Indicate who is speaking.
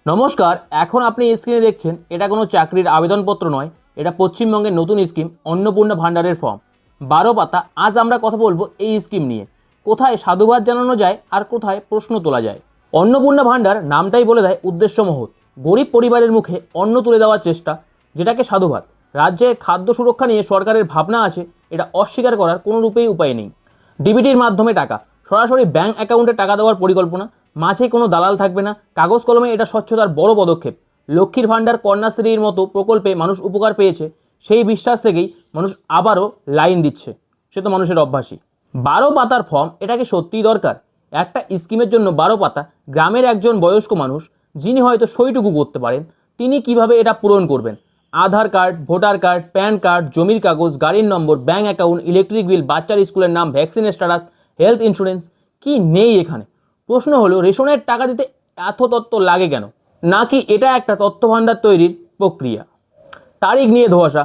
Speaker 1: নমস্কার। এখন আপনি স্ক্রিনে দেখছেন এটা কোনো চাকরির আবেদনপত্র নয়, এটা পশ্চিমবঙ্গের নতুন স্কিম অন্নপূর্ণা ভাণ্ডারের ফর্ম 12 পাতা। আজ আমরা কথা বলবো এই স্কিম নিয়ে, কোথায় সাধুবাদ জানানো যায় আর কোথায় প্রশ্ন তোলা যায়। অন্নপূর্ণা ভাণ্ডার নামটাই বলে দেয় উদ্দেশ্য মহৎ, গরিব পরিবারের মুখে অন্ন তুলে দেওয়ার চেষ্টা, যেটাকে সাধুবাদ। রাজ্যে খাদ্য সুরক্ষা নিয়ে সরকারের ভাবনা আছে, এটা অস্বীকার করার কোনো রূপেই উপায় নেই। ডিবিটির মাধ্যমে টাকা সরাসরি ব্যাংক অ্যাকাউন্টে টাকা দেওয়ার পরিকল্পনা, মাঝে কোনো দালাল থাকবে না, কাগজ কলমে। এটা স্বচ্ছতার বড় পদক্ষেপ। লক্ষ্মীর ভাণ্ডার, কন্যাশ্রীর মতো প্রকল্পে মানুষ উপকার পেয়েছে, সেই বিশ্বাস থেকেই মানুষ আবারও লাইন দিচ্ছে। সে তো মানুষের অভ্যাসই। 12 পাতার ফর্ম, এটা কি সত্যিই দরকার? একটা স্কিমের জন্য 12 পাতা? গ্রামের একজন বয়স্ক মানুষ যিনি হয়তো সইটুকু করতে পারেন, তিনি কিভাবে এটা পূরণ করবেন? Aadhaar card, voter card, PAN card, জমির কাগজ, গাড়ির নম্বর, ব্যাঙ্ক অ্যাকাউন্ট, ইলেকট্রিক বিল, বাচ্চার স্কুলের নাম, ভ্যাকসিনের স্ট্যাটাস, হেলথ ইন্স্যুরেন্স, কি নেই এখানে? প্রশ্ন হলো, রেশনের টাকা দিতে এত তথ্য লাগে কেন? নাকি এটা একটা তথ্য ভাণ্ডার তৈরির প্রক্রিয়া? তারিখ নিয়ে ধোঁয়াশা,